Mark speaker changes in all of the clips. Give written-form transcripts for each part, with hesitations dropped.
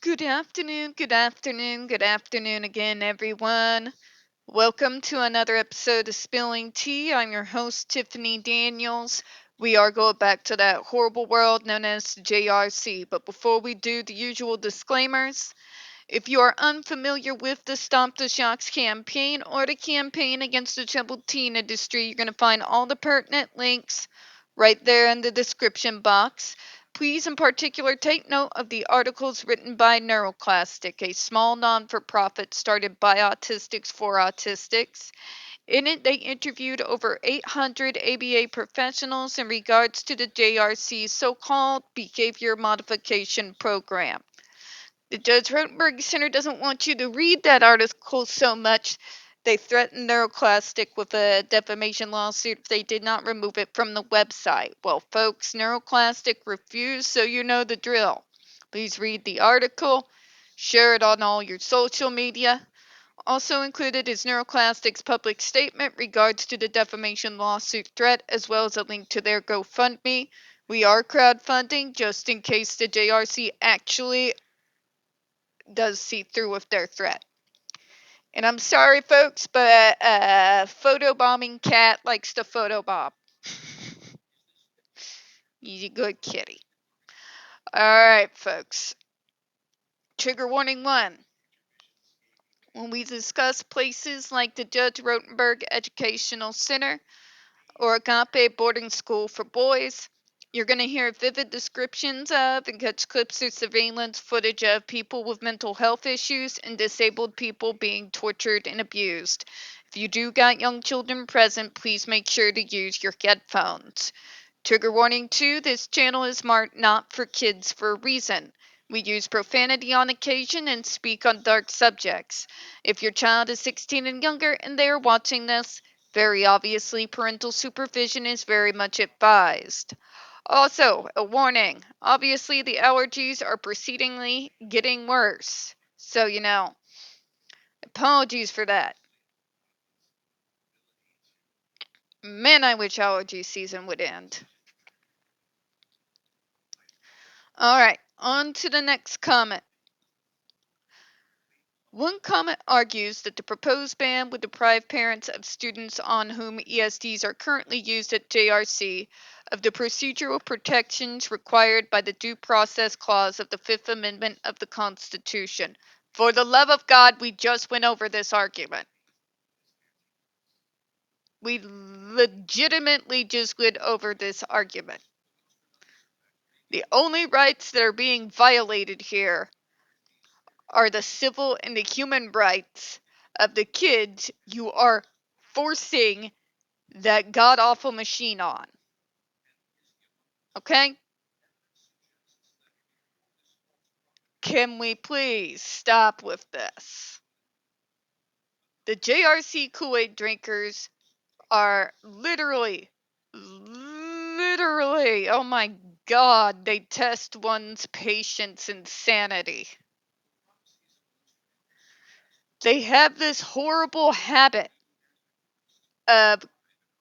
Speaker 1: Good afternoon, good afternoon, good afternoon again, everyone. Welcome to another episode of Spilling Tea. I'm your host, Tiffany Daniels. We are going back to that horrible world known as JRC. But before we do the usual disclaimers, if you are unfamiliar with the Stop the Shocks campaign or the campaign against the troubled teen industry, you're going to find all the pertinent links right there in the description box. Please, in particular, take note of the articles written by NeuroClastic, a small non-for-profit started by autistics for autistics. In it, they interviewed over 800 ABA professionals in regards to the JRC's so-called behavior modification program. The Judge Rotenberg Center doesn't want you to read that article so much. They threatened NeuroClastic with a defamation lawsuit if they did not remove it from the website. Well, folks, NeuroClastic refused, so you know the drill. Please read the article, share it on all your social media. Also included is NeuroClastic's public statement regards to the defamation lawsuit threat, as well as a link to their GoFundMe. We are crowdfunding just in case the JRC actually does see through with their threat. And I'm sorry, folks, but photobombing cat likes to photobomb. He's a good kitty. Alright, folks. Trigger warning 1. When we discuss places like the Judge Rotenberg Educational Center or Agape Boarding School for Boys, you're going to hear vivid descriptions of and catch clips of surveillance footage of people with mental health issues and disabled people being tortured and abused. If you do got young children present, please make sure to use your headphones. Trigger warning 2, this channel is marked not for kids for a reason. We use profanity on occasion and speak on dark subjects. If your child is 16 and younger and they are watching this, very obviously parental supervision is very much advised. Also, a warning, obviously the allergies are proceedingly getting worse. So, apologies for that. Man, I wish allergy season would end. Alright, on to the next comment. One comment argues that the proposed ban would deprive parents of students on whom ESDs are currently used at JRC of the procedural protections required by the Due Process Clause of the Fifth Amendment of the Constitution. For the love of God, we just went over this argument. We legitimately just went over this argument. The only rights that are being violated here are the civil and the human rights of the kids you are forcing that god-awful machine on. Okay? Can we please stop with this? The JRC Kool-Aid drinkers are literally, oh my god, they test one's patient's insanity. They have this horrible habit of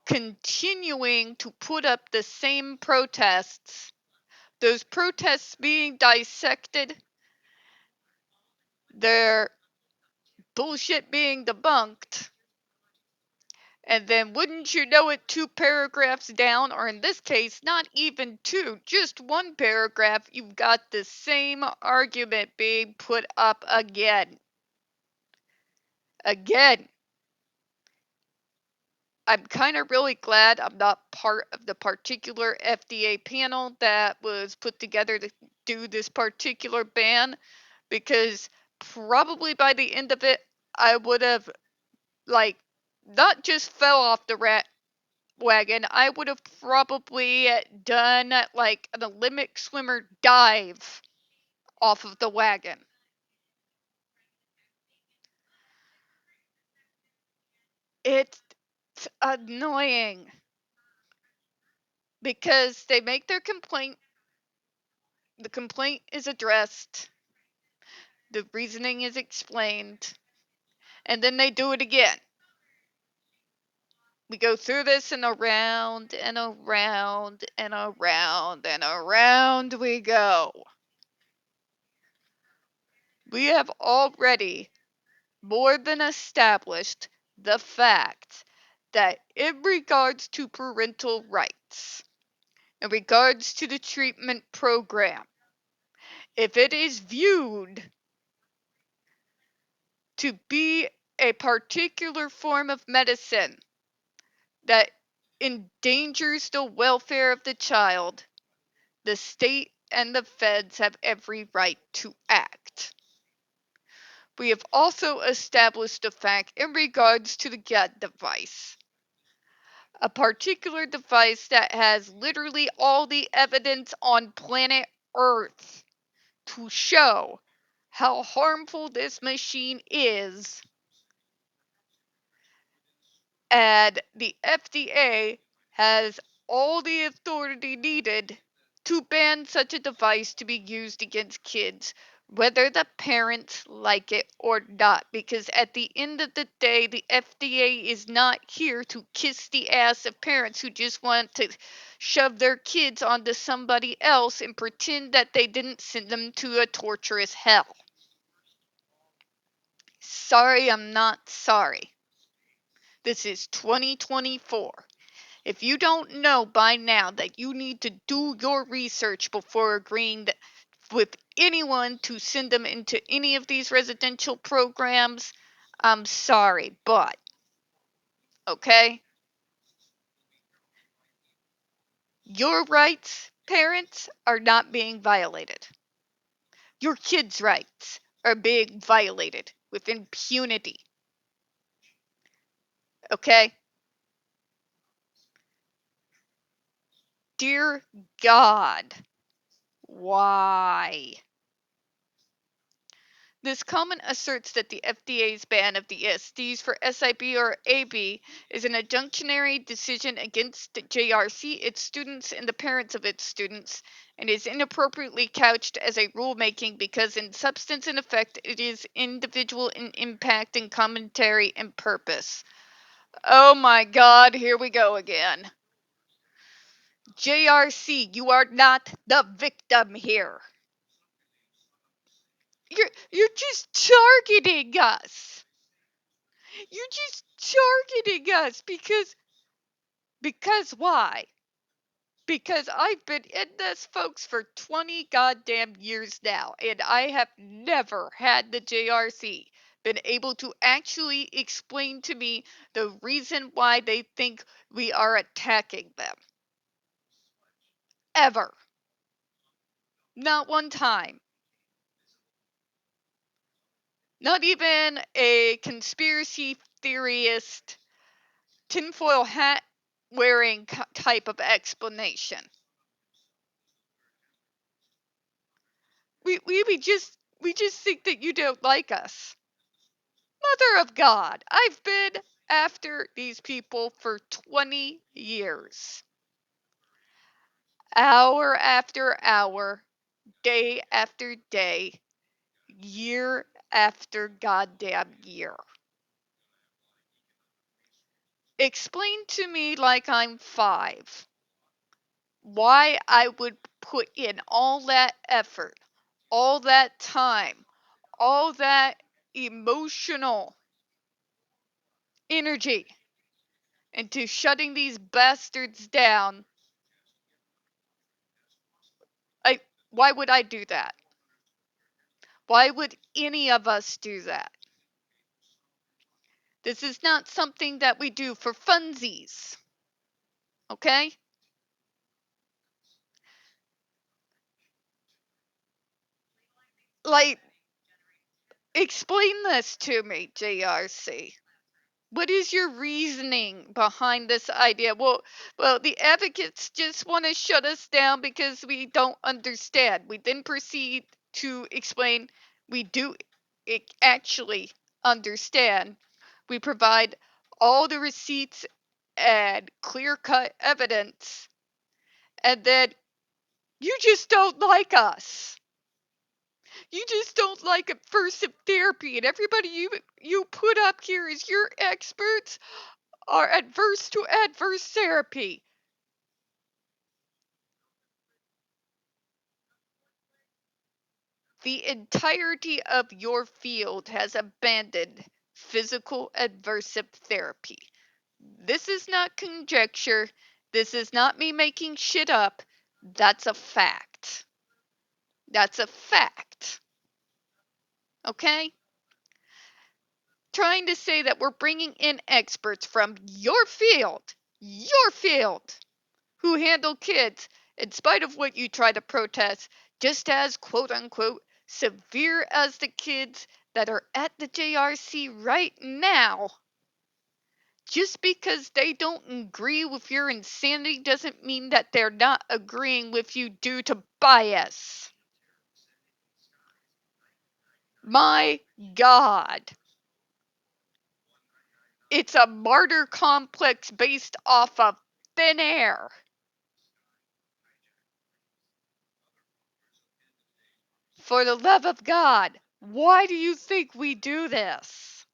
Speaker 1: continuing to put up the same protests, those protests being dissected, their bullshit being debunked, and then wouldn't you know it, 2 paragraphs down, or in this case, not even 2, just 1 paragraph, you've got the same argument being put up again. Again. I'm kind of really glad I'm not part of the particular FDA panel that was put together to do this particular ban, because probably by the end of it, I would have, not just fell off the wagon, I would have probably done, an Olympic swimmer dive off of the wagon. It's annoying. Because they make their complaint, the complaint is addressed, the reasoning is explained, and then they do it again. We go through this and around and around and around and around we go. We have already more than established the fact that in regards to parental rights, in regards to the treatment program, if it is viewed to be a particular form of medicine that endangers the welfare of the child, the state and the feds have every right to act. We have also established the fact in regards to the GAD device, a particular device that has literally all the evidence on planet Earth to show how harmful this machine is, and the FDA has all the authority needed to ban such a device to be used against kids, whether the parents like it or not. Because at the end of the day, the FDA is not here to kiss the ass of parents who just want to shove their kids onto somebody else and pretend that they didn't send them to a torturous hell. Sorry, I'm not sorry. This is 2024. If you don't know by now that you need to do your research before agreeing with anyone to send them into any of these residential programs, I'm sorry, but, okay? Your rights, parents, are not being violated. Your kids' rights are being violated with impunity. Okay? Dear God, why? This comment asserts that the FDA's ban of the ESDs for SIB or AB is an injunctionary decision against JRC, its students, and the parents of its students, and is inappropriately couched as a rulemaking because in substance and effect it is individual in impact and commentary and purpose. Oh my God, here we go again. JRC, you are not the victim here. You're just targeting us. You're just targeting us because why? Because I've been in this, folks, for 20 goddamn years now, and I have never had the JRC been able to actually explain to me the reason why they think we are attacking them. Ever. Not one time. Not even a conspiracy theorist, tinfoil hat wearing type of explanation. We just think that you don't like us. Mother of God, I've been after these people for 20 years. Hour after hour, day after day, year after goddamn year. Explain to me, like I'm 5, why I would put in all that effort, all that time, all that emotional energy into shutting these bastards down. Why would I do that? Why would any of us do that? This is not something that we do for funsies. Okay? Like, explain this to me, JRC. What is your reasoning behind this idea? Well, the advocates just want to shut us down because we don't understand. We then proceed to explain we do actually understand. We provide all the receipts and clear-cut evidence, and then you just don't like us. You just don't like aversive therapy, and everybody you put up here as your experts are adverse to adverse therapy. the entirety of your field has abandoned physical aversive therapy. This is not conjecture. This is not me making shit up. That's a fact. That's a fact. Okay? Trying to say that we're bringing in experts from your field, who handle kids, in spite of what you try to protest, just as quote unquote severe as the kids that are at the JRC right now. Just because they don't agree with your insanity doesn't mean that they're not agreeing with you due to bias. My God. It's a martyr complex based off of thin air. For the love of God, why do you think we do this?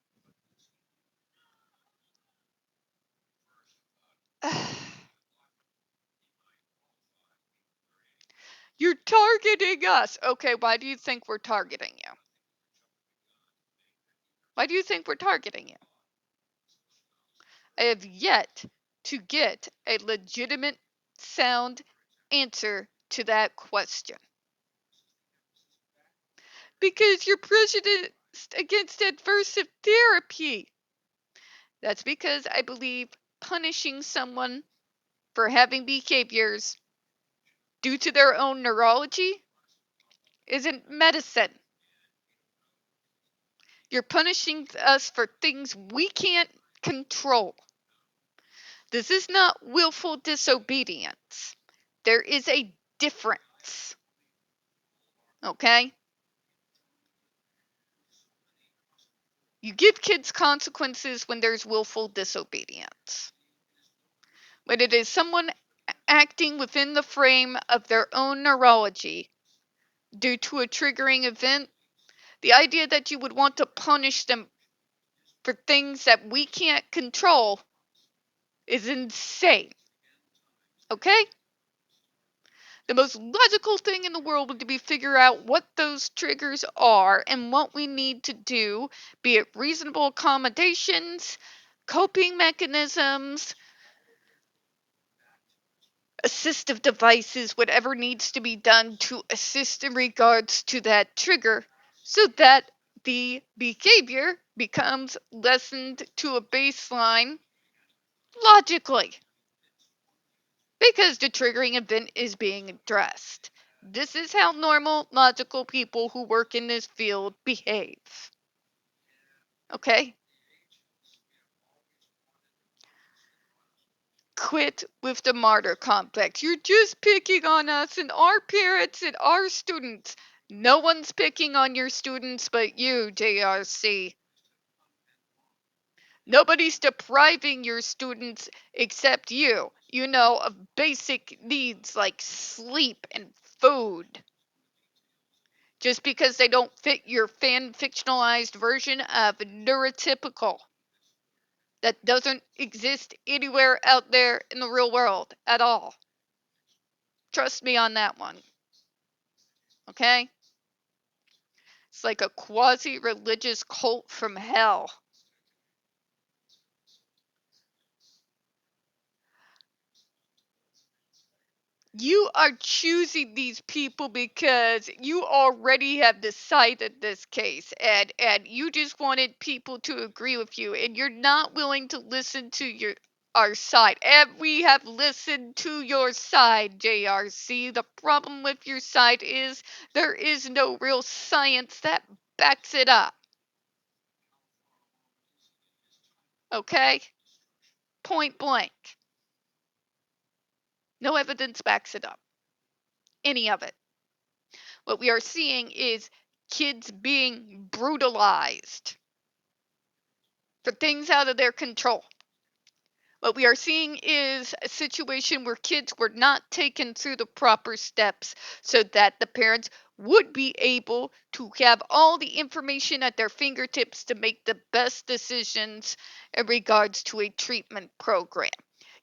Speaker 1: You're targeting us. Okay, why do you think we're targeting you? Why do you think we're targeting you? I have yet to get a legitimate, sound answer to that question. Because you're prejudiced against aversive therapy. That's because I believe punishing someone for having behaviors due to their own neurology isn't medicine. You're punishing us for things we can't control. This is not willful disobedience. There is a difference. Okay? You give kids consequences when there's willful disobedience. When it is someone acting within the frame of their own neurology due to a triggering event, the idea that you would want to punish them for things that we can't control is insane. Okay? The most logical thing in the world would be figure out what those triggers are and what we need to do, be it reasonable accommodations, coping mechanisms, assistive devices, whatever needs to be done to assist in regards to that trigger so that the behavior becomes lessened to a baseline logically. Because the triggering event is being addressed. This is how normal, logical people who work in this field behave. Okay? Quit with the martyr complex. You're just picking on us and our parents and our students. No one's picking on your students but you, JRC. Nobody's depriving your students except you, of basic needs like sleep and food. Just because they don't fit your fan fictionalized version of neurotypical that doesn't exist anywhere out there in the real world at all. Trust me on that one. Okay? It's like a quasi religious cult from hell. You are choosing these people because you already have decided this case and you just wanted people to agree with you and you're not willing to listen to our side. And we have listened to your side, JRC. The problem with your side is there is no real science that backs it up. Okay? Point blank. No evidence backs it up. Any of it. What we are seeing is kids being brutalized for things out of their control. What we are seeing is a situation where kids were not taken through the proper steps so that the parents would be able to have all the information at their fingertips to make the best decisions in regards to a treatment program.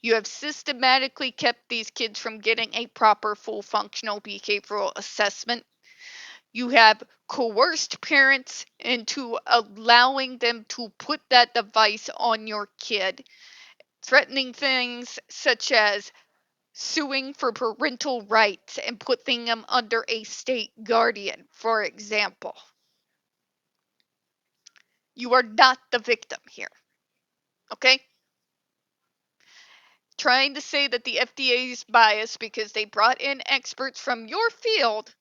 Speaker 1: You have systematically kept these kids from getting a proper full functional behavioral assessment. You have coerced parents into allowing them to put that device on your kid, threatening things such as suing for parental rights and putting them under a state guardian, for example. You are not the victim here. Okay? Trying to say that the FDA is biased because they brought in experts from your field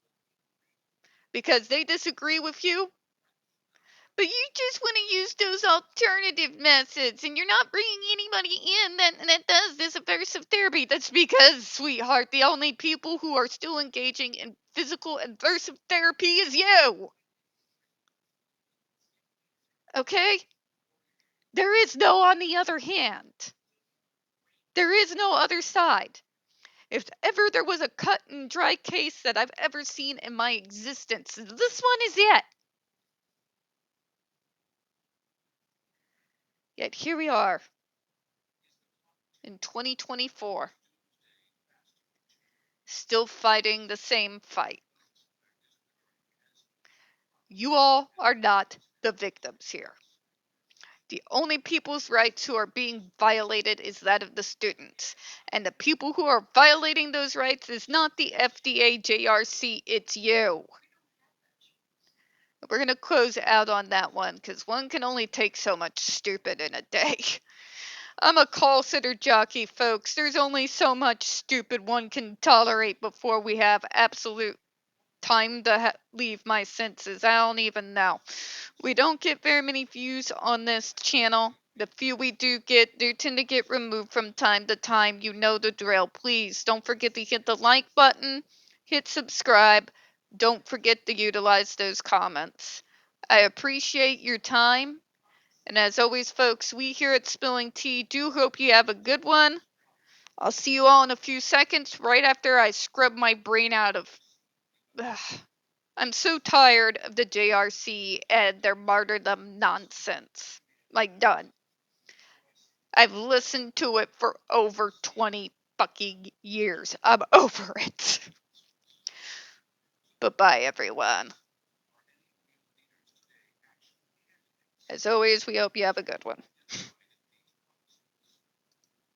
Speaker 1: because they disagree with you, but you just want to use those alternative methods and you're not bringing anybody in that does this aversive therapy. That's because, sweetheart, the only people who are still engaging in physical aversive therapy is you. Okay? There is no on the other hand. There is no other side. If ever there was a cut and dry case that I've ever seen in my existence, this one is it. Yet here we are in 2024, still fighting the same fight. You all are not the victims here. The only people's rights who are being violated is that of the students. And the people who are violating those rights is not the FDA JRC, it's you. We're going to close out on that one because one can only take so much stupid in a day. I'm a call center jockey, folks. There's only so much stupid one can tolerate before we have absolute time to leave my senses. I don't even know. We don't get very many views on this channel. The few we do tend to get removed from time to time. You know the drill. Please don't forget to hit the like button, hit subscribe. Don't forget to utilize those comments. I appreciate your time. And as always, folks, we here at Spilling Tea do hope you have a good one. I'll see you all in a few seconds right after I scrub my brain out of. Ugh. I'm so tired of the JRC and their martyrdom nonsense. Like, done. I've listened to it for over 20 fucking years. I'm over it. But bye, everyone. As always, we hope you have a good one.